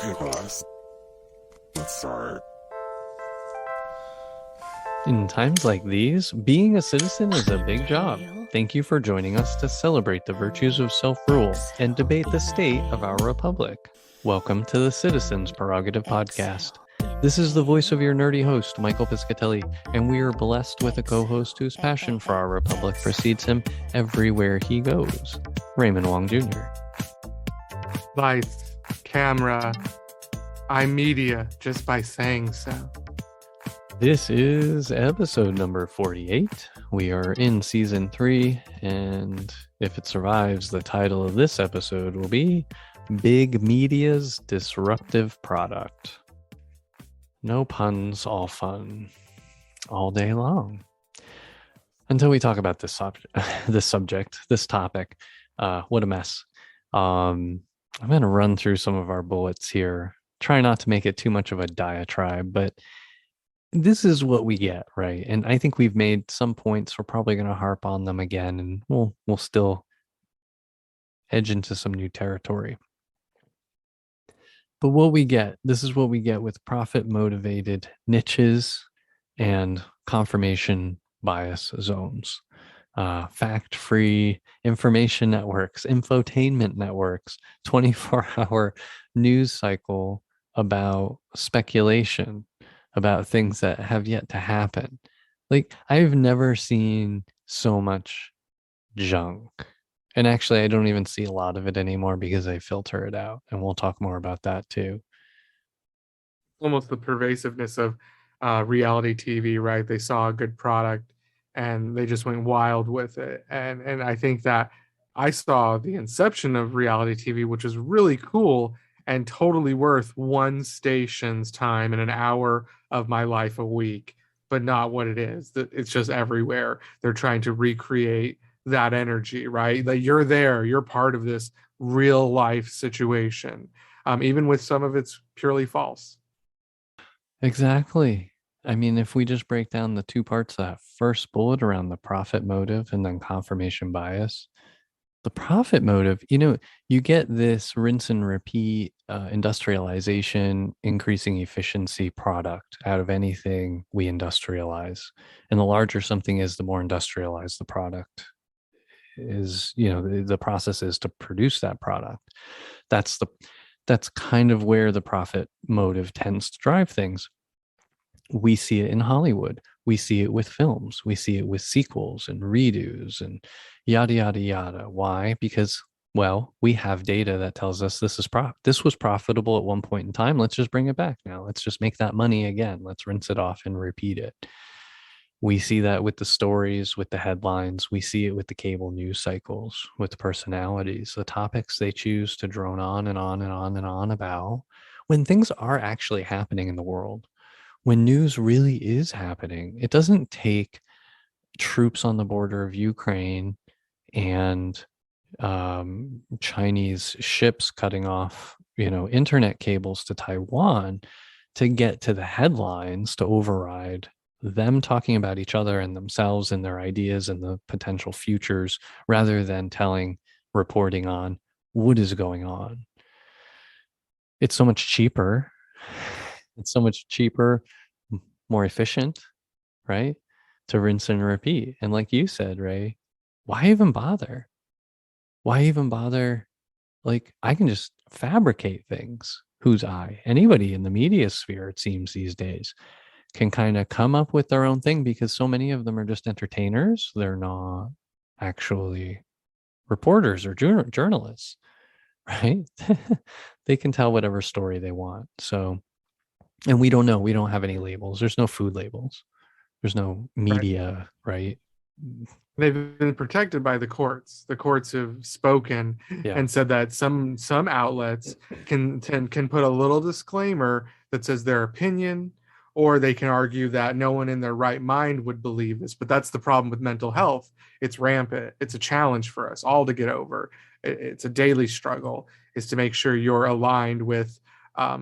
Hey guys, let's start. In times like these, being a citizen is a big job. Thank you for joining us to celebrate the virtues of self-rule and debate the state of our republic. Welcome to the Citizens Prerogative Podcast. This is the voice of your nerdy host, Michael Piscatelli, and we are blessed with a co-host whose passion for our republic precedes him everywhere he goes, Raymond Wong Jr. Lights, camera, media just by saying so. This is episode number 48. We are in season 3, and if it survives, the title of this episode will be Big Media's Disruptive Product. No puns, all fun, all day long. Until we talk about this topic. What a mess. I'm going to run through some of our bullets here. Try not to make it too much of a diatribe, but this is what we get, right? And I think we've made some points. We're probably going to harp on them again, and we'll still edge into some new territory. But this is what we get with profit-motivated niches and confirmation bias zones. Fact-free information networks, infotainment networks, 24-hour news cycle about speculation, about things that have yet to happen. Like, I've never seen so much junk. And actually, I don't even see a lot of it anymore because I filter it out. And we'll talk more about that too. Almost the pervasiveness of reality TV, right? They saw a good product and they just went wild with it. And I think that I saw the inception of reality TV, which was really cool and totally worth one station's time and an hour of my life a week, but not what it is. It's just everywhere. They're trying to recreate that energy, right? That you're there, you're part of this real life situation, even with some of it's purely false. Exactly. I mean, if we just break down the two parts of that first bullet around the profit motive and then confirmation bias, the profit motive, you get this rinse and repeat industrialization, increasing efficiency product out of anything we industrialize. And the larger something is, the more industrialized the product is, the process is to produce that product. That's kind of where the profit motive tends to drive things. We see it in Hollywood. We see it with films. We see it with sequels and redos and yada, yada, yada. Why? Because, well, we have data that tells us this was profitable at one point in time. Let's just bring it back now. Let's just make that money again. Let's rinse it off and repeat it. We see that with the stories, with the headlines. We see it with the cable news cycles, with the personalities, the topics they choose to drone on and on and on and on about when things are actually happening in the world. When news really is happening, it doesn't take troops on the border of Ukraine and Chinese ships cutting off, internet cables to Taiwan to get to the headlines to override them talking about each other and themselves and their ideas and the potential futures, rather than reporting on what is going on. It's so much cheaper. It's so much cheaper, more efficient, right? To rinse and repeat. And like you said, Ray, why even bother? Why even bother? Like, I can just fabricate things. Who's I? Anybody in the media sphere, it seems these days, can kind of come up with their own thing, because so many of them are just entertainers. They're not actually reporters or journalists, right? They can tell whatever story they want. So, and we don't know. We don't have any labels. There's no food labels. There's no media, right? They've been protected by the courts. The courts have spoken and said that some outlets can put a little disclaimer that says their opinion, or they can argue that no one in their right mind would believe this. But that's the problem with mental health. It's rampant. It's a challenge for us all to get over. It's a daily struggle, is to make sure you're aligned with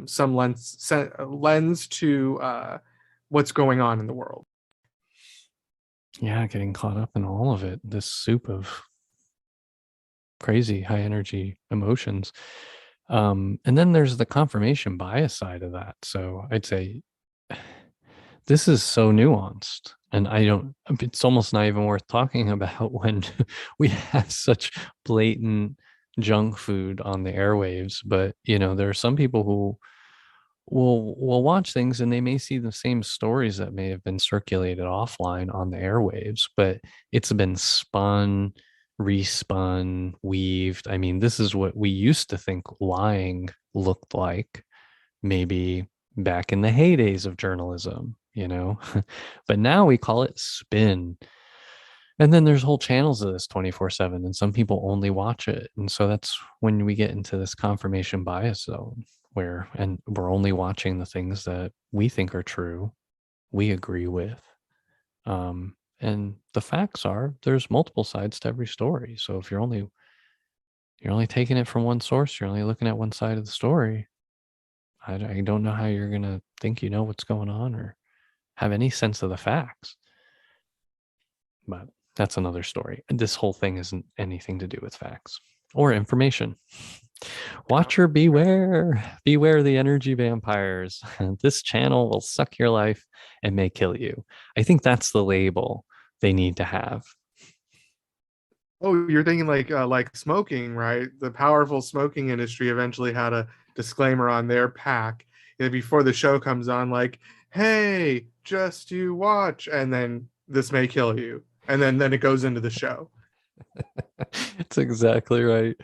some lens to what's going on in the world. Yeah, getting caught up in all of it. This soup of crazy high energy emotions. And then there's the confirmation bias side of that. So I'd say this is so nuanced. And it's almost not even worth talking about when we have such blatant junk food on the airwaves. But, there are some people who will watch things and they may see the same stories that may have been circulated offline on the airwaves, but it's been spun, respun, weaved. I mean, this is what we used to think lying looked like, maybe back in the heydays of journalism, but now we call it spin. And then there's whole channels of this 24/7, and some people only watch it. And so that's when we get into this confirmation bias zone and we're only watching the things that we think are true, we agree with. And the facts are there's multiple sides to every story. So if you're only taking it from one source, you're only looking at one side of the story, I don't know how you're going to think you know what's going on or have any sense of the facts. But that's another story. This whole thing isn't anything to do with facts or information. Watcher beware. Beware the energy vampires. This channel will suck your life and may kill you. I think that's the label they need to have. Oh, you're thinking like smoking, right? The powerful smoking industry eventually had a disclaimer on their pack before the show comes on, like, "Hey, just you watch," and then this may kill you, and then it goes into the show. It's exactly right.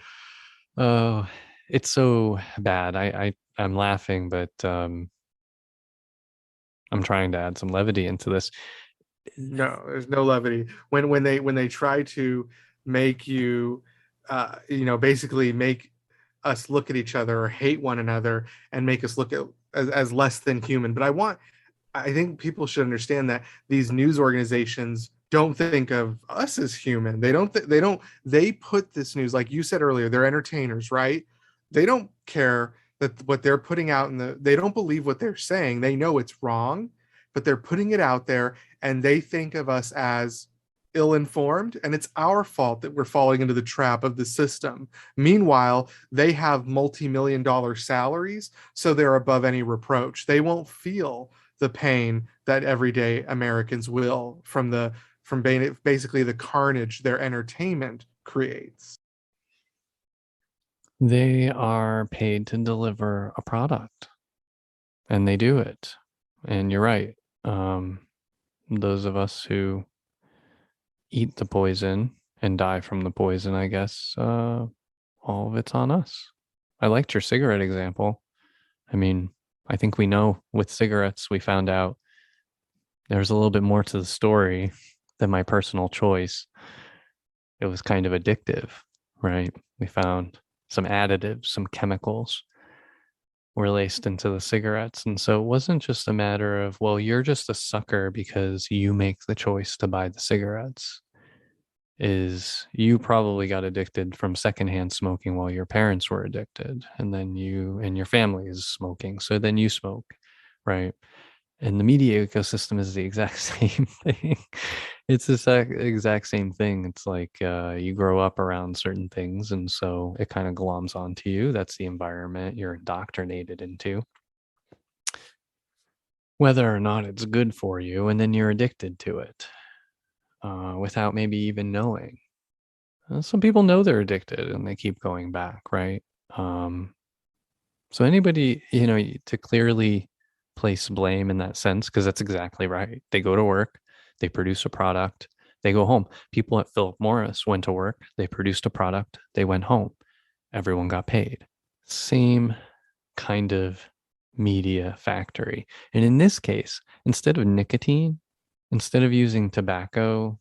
Oh, it's so bad. I'm laughing, but I'm trying to add some levity into this. No, there's no levity when they try to make you basically make us look at each other or hate one another and make us look at as less than human. But I think people should understand that these news organizations don't think of us as human. They put this news, like you said earlier, they're entertainers, right? They don't care that what they're putting out they don't believe what they're saying. They know it's wrong, but they're putting it out there and they think of us as ill-informed, and it's our fault that we're falling into the trap of the system. Meanwhile, they have multi-million-dollar salaries, so they're above any reproach. They won't feel the pain that everyday Americans will from basically the carnage their entertainment creates. They are paid to deliver a product, and they do it. And you're right. Those of us who eat the poison and die from the poison, I guess, all of it's on us. I liked your cigarette example. I mean, I think we know with cigarettes, we found out there's a little bit more to the story than my personal choice. It was kind of addictive, right? We found some additives, some chemicals were laced into the cigarettes. And so it wasn't just a matter of, well, you're just a sucker because you make the choice to buy the cigarettes. Is you probably got addicted from secondhand smoking while your parents were addicted, and then you and your family is smoking, so then you smoke, right? And the media ecosystem is the exact same thing. It's the exact same thing. It's like you grow up around certain things, and so it kind of gloms onto you. That's the environment you're indoctrinated into, whether or not it's good for you, and then you're addicted to it without maybe even knowing. Some people know they're addicted and they keep going back, right? So anybody, to clearly place blame in that sense, because that's exactly right. They go to work, they produce a product, they go home. People at Philip Morris went to work, they produced a product, they went home. Everyone got paid. Same kind of media factory. And in this case, instead of nicotine, instead of using tobacco,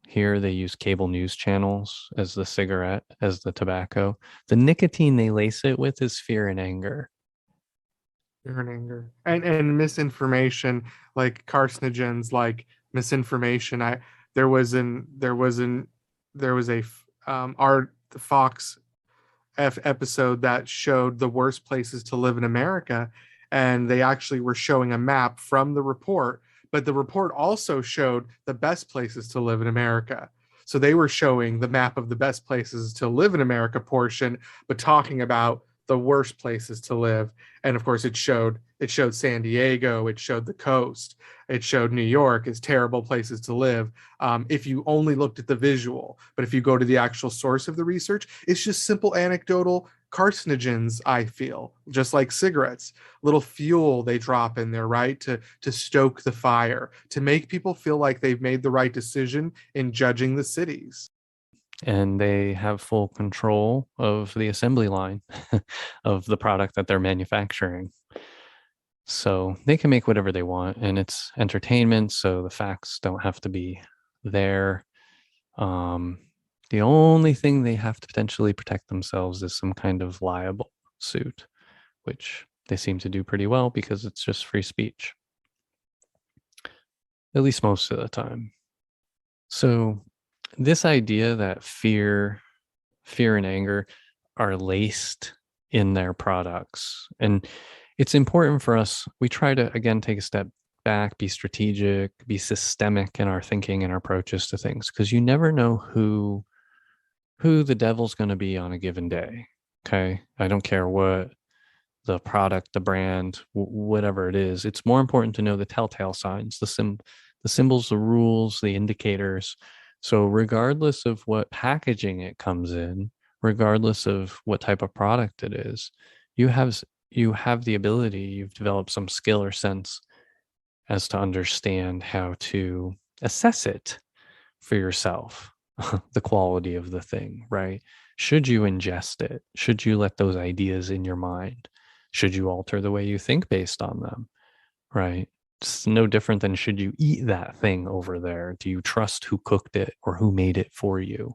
here they use cable news channels as the cigarette, as the tobacco. The nicotine they lace it with is fear and anger. Fear and anger and misinformation, like carcinogens, like misinformation. There was a art Fox episode that showed the worst places to live in America, and they actually were showing a map from the report, but the report also showed the best places to live in America. So they were showing the map of the best places to live in America portion, but talking about the worst places to live. And of course, it showed San Diego, it showed the coast, it showed New York as terrible places to live. If you only looked at the visual, but if you go to the actual source of the research, it's just simple anecdotal carcinogens. I feel just like cigarettes, little fuel they drop in there, right, to stoke the fire, to make people feel like they've made the right decision in judging the cities. And they have full control of the assembly line of the product that they're manufacturing. So they can make whatever they want, and it's entertainment, so the facts don't have to be there. The only thing they have to potentially protect themselves is some kind of liable suit, which they seem to do pretty well because it's just free speech, at least most of the time. So this idea that fear and anger are laced in their products, and it's important for us, we try to again take a step back, be strategic, be systemic in our thinking and our approaches to things, because you never know who the devil's going to be on a given day. Okay, I don't care what the product, the brand, whatever it is. It's more important to know the telltale signs, the symbols, the rules, the indicators. So regardless of what packaging it comes in, regardless of what type of product it is, you have the ability, you've developed some skill or sense as to understand how to assess it for yourself, the quality of the thing, right? Should you ingest it? Should you let those ideas in your mind? Should you alter the way you think based on them, right? It's no different than should you eat that thing over there? Do you trust who cooked it or who made it for you?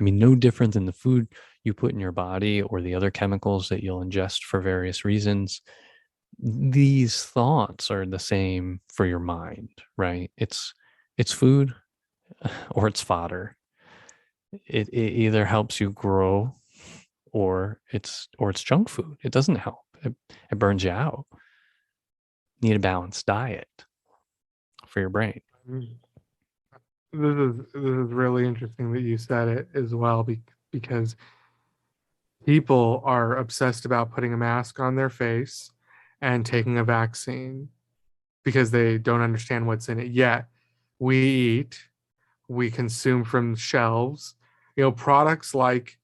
I mean, no different than the food you put in your body or the other chemicals that you'll ingest for various reasons. These thoughts are the same for your mind, right? It's food or it's fodder. It either helps you grow or it's junk food. It doesn't help. It burns you out. You need a balanced diet for your brain. This is really interesting that you said it as well, because people are obsessed about putting a mask on their face and taking a vaccine because they don't understand what's in it yet. We eat, we consume from shelves, products like,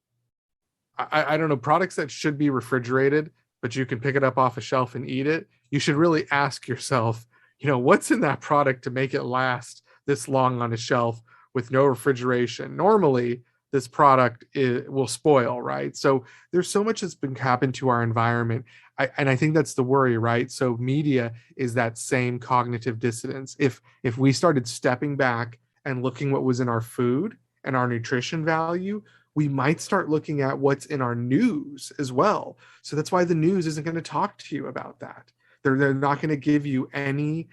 I don't know, products that should be refrigerated, but you can pick it up off a shelf and eat it. You should really ask yourself, what's in that product to make it last this long on a shelf with no refrigeration? Normally, this product will spoil, right? So there's so much that's been happened to our environment. And I think that's the worry, right? So media is that same cognitive dissonance. If we started stepping back and looking what was in our food and our nutrition value, we might start looking at what's in our news as well. So that's why the news isn't going to talk to you about that. They're not going to give you any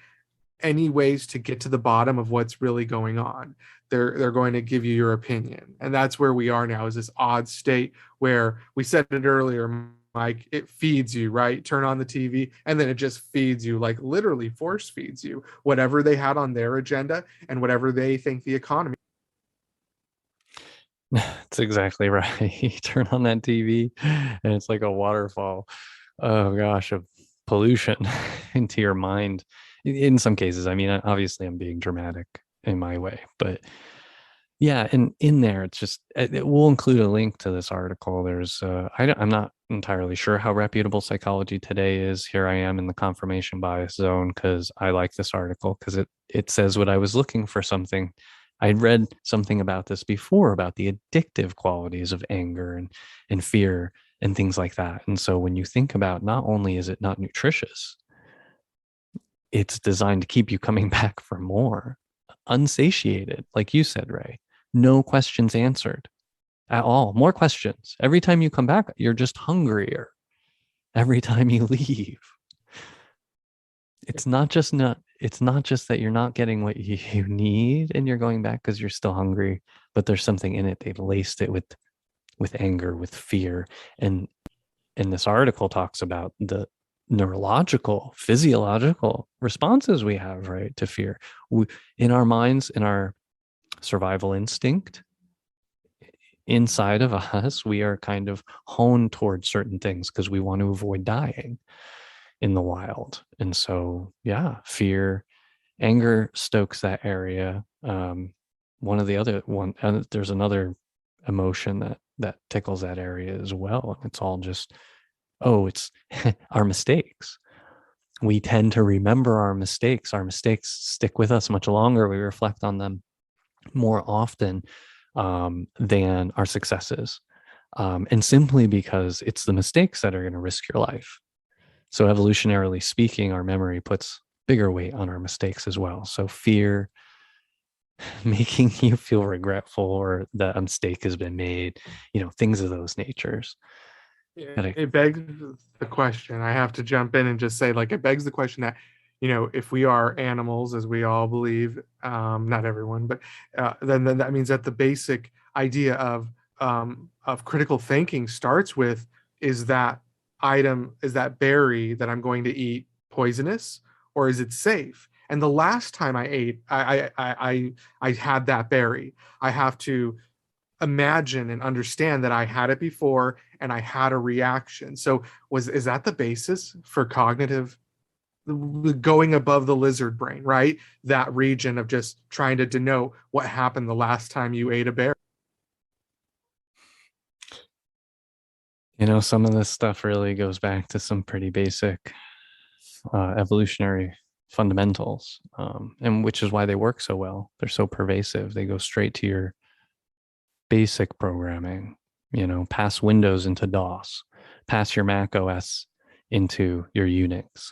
ways to get to the bottom of what's really going on. They're going to give you your opinion. And that's where we are now, is this odd state where we said it earlier, Mike, it feeds you, right? Turn on the TV and then it just feeds you, like literally force feeds you whatever they had on their agenda and whatever they think the economy. That's exactly right. You turn on that TV and it's like a waterfall, oh gosh, of pollution into your mind. In some cases, I mean, obviously I'm being dramatic in my way, but yeah, and in there, it's just, we'll include a link to this article. There's, I'm not entirely sure how reputable Psychology Today is. Here I am in the confirmation bias zone because I like this article because it says what I was looking for. Something I'd read something about this before, about the addictive qualities of anger and fear and things like that. And so when you think about, not only is it not nutritious, it's designed to keep you coming back for more, unsatiated, like you said, Ray. No questions answered at all. More questions. Every time you come back, you're just hungrier. Every time you leave. It's not just that you're not getting what you need and you're going back because you're still hungry, but there's something in it. They've laced it with anger, with fear. And this article talks about the neurological, physiological responses we have, right, to fear. In our minds, in our survival instinct, inside of us, we are kind of honed towards certain things because we want to avoid dying in the wild. And so, yeah, fear, anger stokes that area. One of the other one, and there's another emotion that tickles that area as well. It's all just, oh, it's our mistakes. We tend to remember our mistakes. Our mistakes stick with us much longer. We reflect on them more often than our successes. And simply because it's the mistakes that are going to risk your life. So evolutionarily speaking, our memory puts bigger weight on our mistakes as well. So fear, making you feel regretful or that a mistake has been made, things of those natures. It begs the question. I have to jump in and just say, like, it begs the question that, if we are animals, as we all believe, not everyone, but then that means that the basic idea of critical thinking starts with, is that berry that I'm going to eat poisonous, or is it safe? And the last time I ate, I had that berry, I have to imagine and understand that I had it before and I had a reaction. So is that the basis for cognitive, going above the lizard brain, right? That region of just trying to denote what happened the last time you ate a berry. Some of this stuff really goes back to some pretty basic evolutionary fundamentals, and which is why they work so well. They're so pervasive. They go straight to your basic programming, pass Windows into DOS, pass your Mac OS into your Unix,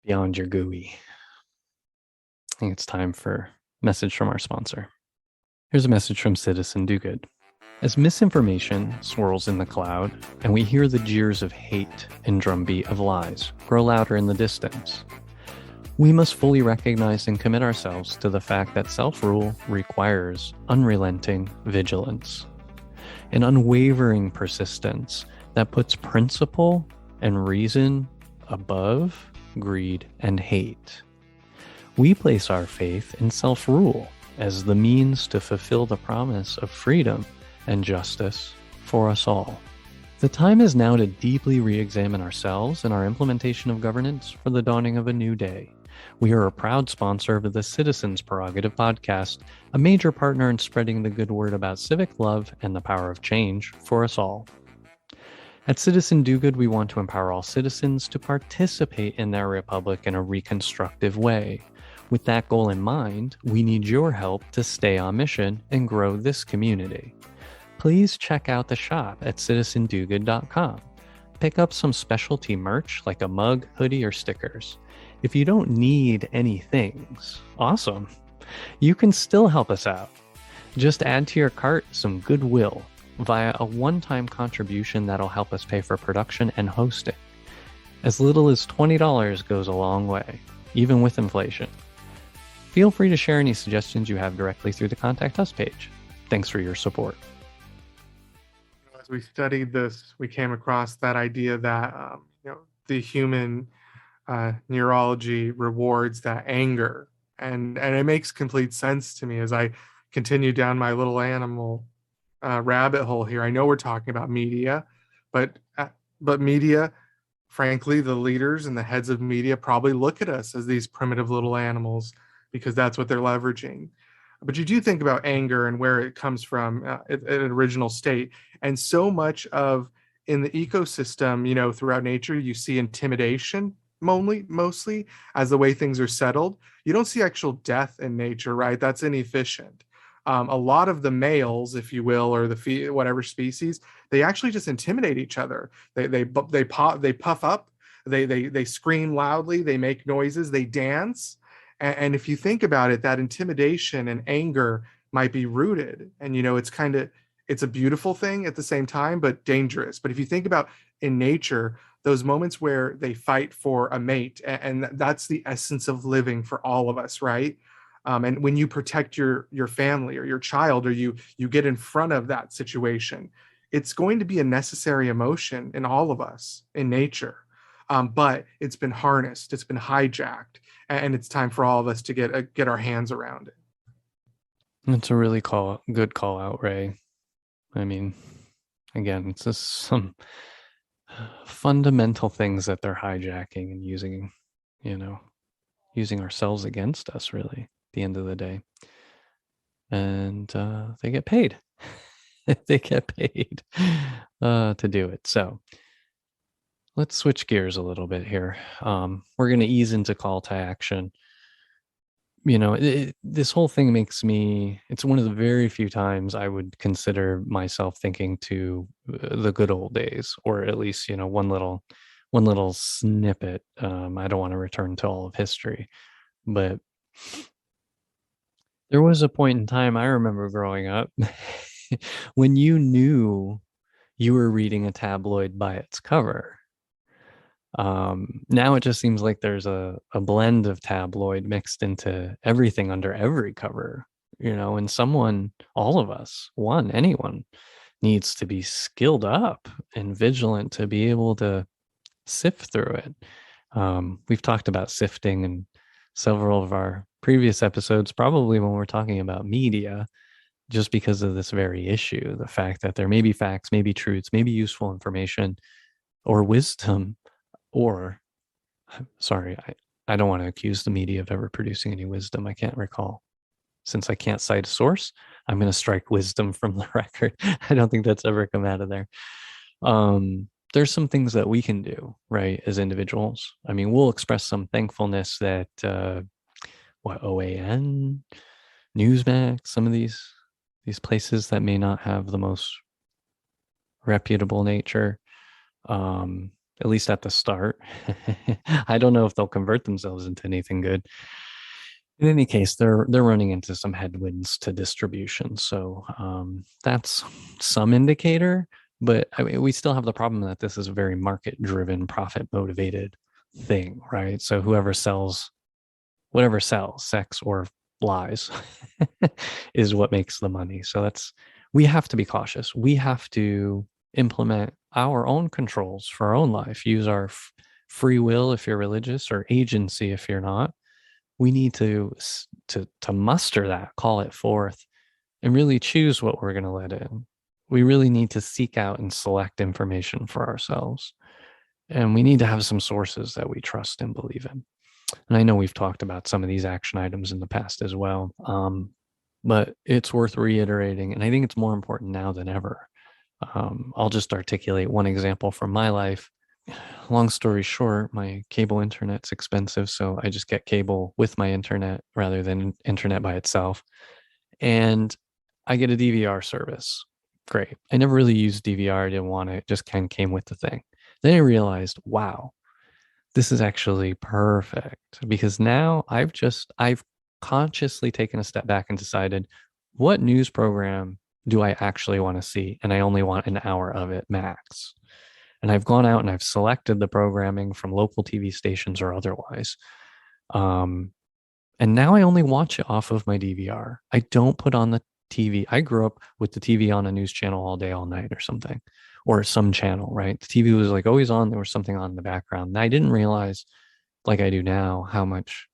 beyond your GUI. I think it's time for a message from our sponsor. Here's a message from Citizen Do Good. As misinformation swirls in the cloud, and we hear the jeers of hate and drumbeat of lies grow louder in the distance, we must fully recognize and commit ourselves to the fact that self-rule requires unrelenting vigilance, an unwavering persistence that puts principle and reason above greed and hate. We place our faith in self-rule as the means to fulfill the promise of freedom and justice for us all. The time is now to deeply re-examine ourselves and our implementation of governance for the dawning of a new day. We are a proud sponsor of the Citizens Prerogative podcast, a major partner in spreading the good word about civic love and the power of change for us all. At Citizen Do Good, we want to empower all citizens to participate in their republic in a reconstructive way. With that goal in mind, we need your help to stay on mission and grow this community. Please check out the shop at citizendogood.com. Pick up some specialty merch like a mug, hoodie, or stickers. If you don't need any things, awesome. You can still help us out. Just add to your cart some goodwill via a one-time contribution that'll help us pay for production and hosting. As little as $20 goes a long way, even with inflation. Feel free to share any suggestions you have directly through the Contact Us page. Thanks for your support. As we studied this, we came across that idea that the human neurology rewards that anger, and it makes complete sense to me as I continue down my little animal rabbit hole here. I know we're talking about media, but media, frankly, the leaders and the heads of media probably look at us as these primitive little animals because that's what they're leveraging. But you do think about anger and where it comes from, an original state. And so much of in the ecosystem, throughout nature, you see intimidation mostly as the way things are settled. You don't see actual death in nature, right? That's inefficient. A lot of the males, if you will, or the whatever species, they actually just intimidate each other. They puff up, they scream loudly, they make noises, they dance. And if you think about it, that intimidation and anger might be rooted. And, it's a beautiful thing at the same time, but dangerous. But if you think about in nature, those moments where they fight for a mate, and that's the essence of living for all of us, right? And when you protect your family or your child, or you get in front of that situation, it's going to be a necessary emotion in all of us in nature. But it's been harnessed, it's been hijacked, and it's time for all of us to get our hands around it. It's a really good call out, Ray. I mean, again, it's just some fundamental things that they're hijacking and using, you know, using ourselves against us, really, at the end of the day. And they get paid. They get paid to do it. So let's switch gears a little bit here. We're going to ease into call to action. This whole thing makes me, it's one of the very few times I would consider myself thinking to the good old days, or at least, one little snippet. I don't want to return to all of history, but there was a point in time I remember growing up when you knew you were reading a tabloid by its cover. Now it just seems like there's a blend of tabloid mixed into everything under every cover, and all of us, anyone needs to be skilled up and vigilant to be able to sift through it. We've talked about sifting in several of our previous episodes, probably when we're talking about media, just because of this very issue, the fact that there may be facts, maybe truths, maybe useful information or wisdom, or sorry, I don't want to accuse the media of ever producing any wisdom. I can't recall. Since I can't cite a source, I'm going to strike wisdom from the record. I don't think that's ever come out of there. There's some things that we can do, right, as individuals. I mean, we'll express some thankfulness that OAN, Newsmax, some of these places that may not have the most reputable nature, at least at the start. I don't know if they'll convert themselves into anything good. In any case, they're running into some headwinds to distribution, so that's some indicator. But I mean, we still have the problem that this is a very market-driven, profit-motivated thing, right? So whoever sells, whatever sells, sex or lies, is what makes the money. So we have to be cautious. We have to implement our own controls for our own life. Use our free will if you're religious, or agency if you're not. We need to muster that, call it forth, and really choose what we're going to let in. We really need to seek out and select information for ourselves. And we need to have some sources that we trust and believe in. And I know we've talked about some of these action items in the past as well, but it's worth reiterating. And I think it's more important now than ever. I'll just articulate one example from my life. Long story short, my cable internet's expensive, so I just get cable with my internet rather than internet by itself. And I get a DVR service. Great. I never really used DVR. I didn't want it. Just kind of came with the thing. Then I realized, wow, this is actually perfect, because now I've consciously taken a step back and decided, what news program do I actually want to see? And I only want an hour of it max. And I've gone out and I've selected the programming from local TV stations or otherwise. And now I only watch it off of my DVR. I don't put on the TV. I grew up with the TV on a news channel all day, all night or something, or some channel, right? The TV was like always on. There was something on in the background. And I didn't realize, like I do now, how much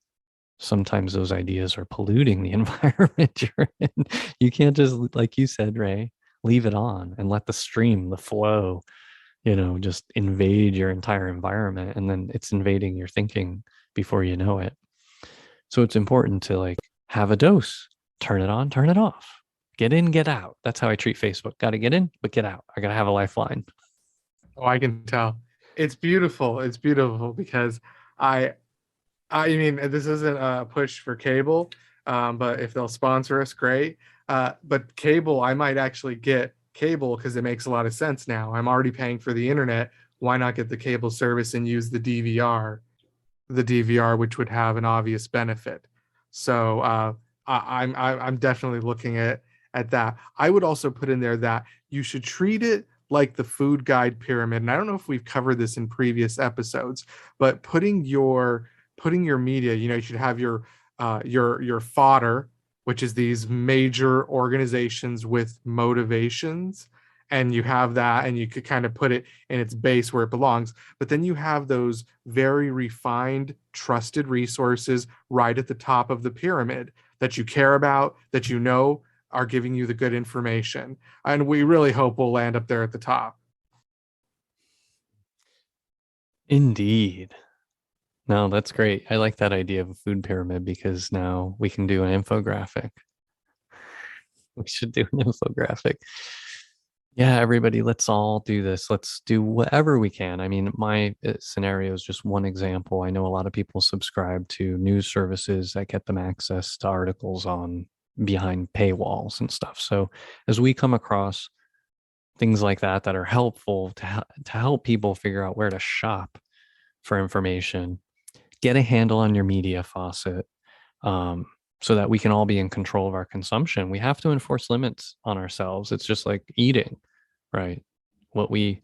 sometimes those ideas are polluting the environment you're in. You can't just, like you said, Ray, leave it on and let the stream, the flow, just invade your entire environment, and then it's invading your thinking before you know it. So it's important to have a dose, turn it on, turn it off, get in, get out. That's how I treat Facebook. Got to get in, but get out. I got to have a lifeline. Oh, I can tell. It's beautiful. It's beautiful because I mean, this isn't a push for cable, but if they'll sponsor us, great. But cable, I might actually get cable because it makes a lot of sense now. I'm already paying for the internet. Why not get the cable service and use the DVR, which would have an obvious benefit? So I'm definitely looking at that. I would also put in there that you should treat it like the food guide pyramid. And I don't know if we've covered this in previous episodes, but putting your media, you should have your fodder, which is these major organizations with motivations, and you have that, and you could kind of put it in its base where it belongs. But then you have those very refined, trusted resources right at the top of the pyramid that you care about, that you know are giving you the good information. And we really hope we'll land up there at the top. Indeed. No, that's great. I like that idea of a food pyramid because now we can do an infographic. We should do an infographic. Yeah, everybody, let's all do this. Let's do whatever we can. I mean, my scenario is just one example. I know a lot of people subscribe to news services that get them access to articles on behind paywalls and stuff. So as we come across things like that that are helpful to help people figure out where to shop for information, get a handle on your media faucet, so that we can all be in control of our consumption. We have to enforce limits on ourselves. It's just like eating, right? What we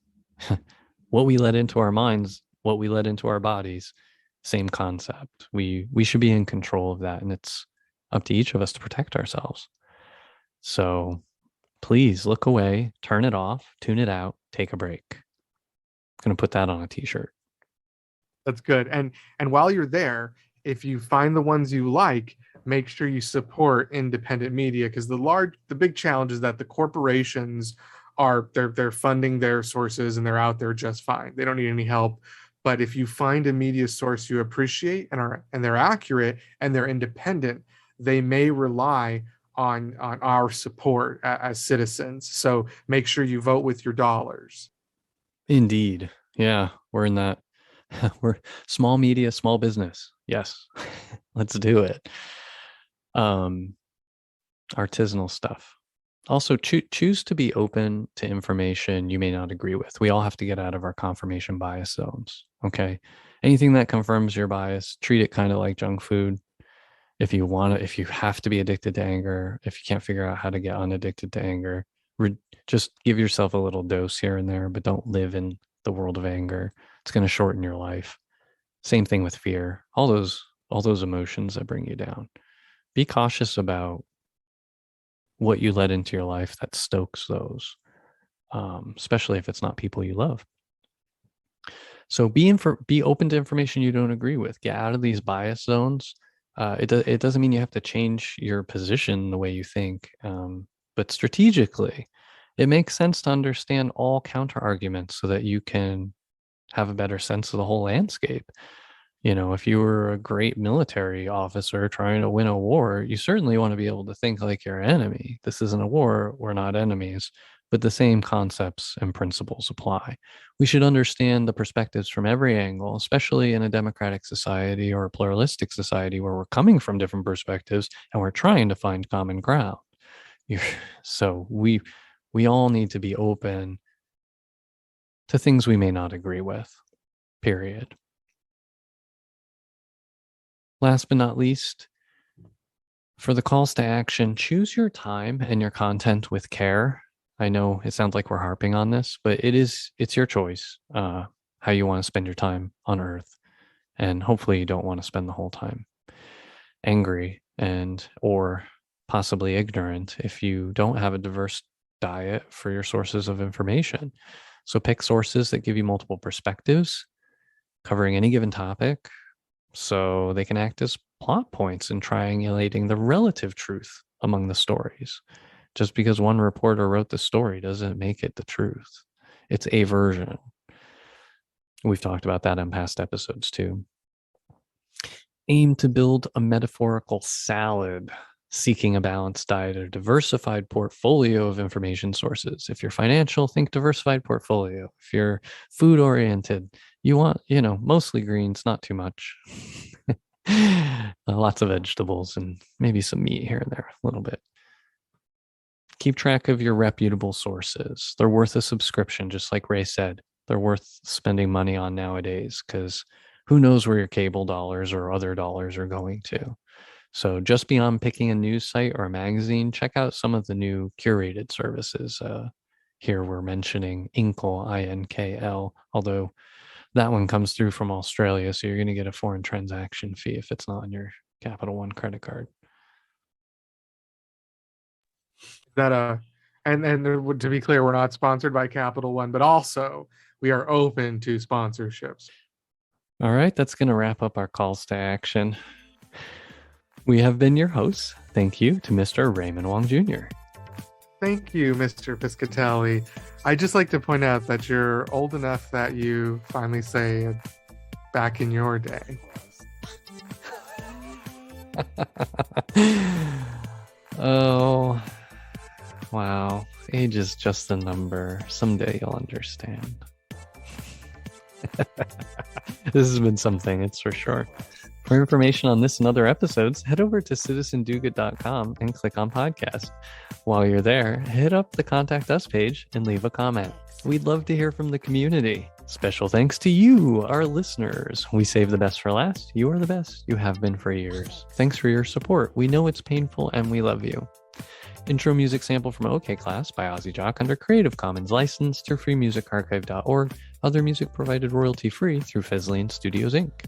what we let into our minds, what we let into our bodies, same concept. We should be in control of that, and it's up to each of us to protect ourselves. So please look away, turn it off, tune it out, take a break. I'm going to put that on a t-shirt. That's good. And while you're there, if you find the ones you like, make sure you support independent media, because the big challenge is that the corporations they're funding their sources and they're out there just fine. They don't need any help. But if you find a media source you appreciate and they're accurate and they're independent, they may rely on our support as citizens. So make sure you vote with your dollars. Indeed. Yeah, we're in that. We're small media, small business. Yes. Let's do it. Artisanal stuff. Also, choose to be open to information you may not agree with. We all have to get out of our confirmation bias zones. Okay. Anything that confirms your bias, treat it kind of like junk food. If you want to, if you have to be addicted to anger, if you can't figure out how to get unaddicted to anger, just give yourself a little dose here and there, but don't live in the world of anger. It's going to shorten your life. Same thing with fear. All those emotions that bring you down. Be cautious about what you let into your life that stokes those, especially if it's not people you love. So be open to information you don't agree with. Get out of these bias zones. It doesn't mean you have to change your position the way you think, but strategically, it makes sense to understand all counter arguments so that you can have a better sense of the whole landscape. You know, if you were a great military officer trying to win a war, you certainly want to be able to think like your enemy. This isn't a war. We're not enemies, but the same concepts and principles apply. We should understand the perspectives from every angle, especially in a democratic society or a pluralistic society where we're coming from different perspectives and we're trying to find common ground. So we all need to be open to things we may not agree with, period. Last but not least, for the calls to action, choose your time and your content with care. I know it sounds like we're harping on this, but it's your choice, how you want to spend your time on Earth. And hopefully you don't want to spend the whole time angry or possibly ignorant if you don't have a diverse diet for your sources of information. So pick sources that give you multiple perspectives covering any given topic, so they can act as plot points in triangulating the relative truth among the stories. Just because one reporter wrote the story doesn't make it the truth. It's a version. We've talked about that in past episodes too. Aim to build a metaphorical salad, seeking a balanced diet or diversified portfolio of information sources. If you're financial, think diversified portfolio. If you're food oriented, you want, mostly greens, not too much. Lots of vegetables and maybe some meat here and there, a little bit. Keep track of your reputable sources. They're worth a subscription, just like Ray said. They're worth spending money on nowadays because who knows where your cable dollars or other dollars are going to. So just beyond picking a news site or a magazine, check out some of the new curated services. Here we're mentioning Inkl, INKL, although that one comes through from Australia, so you're going to get a foreign transaction fee if it's not on your Capital One credit card. And to be clear, we're not sponsored by Capital One, but also we are open to sponsorships. All right, that's going to wrap up our calls to action. We have been your hosts. Thank you to Mr. Raymond Wong Jr. Thank you, Mr. Piscatelli. I'd just like to point out that you're old enough that you finally say back in your day. Oh, wow. Age is just a number. Someday you'll understand. This has been something, it's for sure. For information on this and other episodes, head over to citizendogood.com and click on podcast. While you're there, hit up the Contact Us page and leave a comment. We'd love to hear from the community. Special thanks to you, our listeners. We save the best for last. You are the best. You have been for years. Thanks for your support. We know it's painful and we love you. Intro music sample from OK Class by Ozzy Jock under Creative Commons license through freemusicarchive.org. Other music provided royalty free through Fesliyan Studios Inc.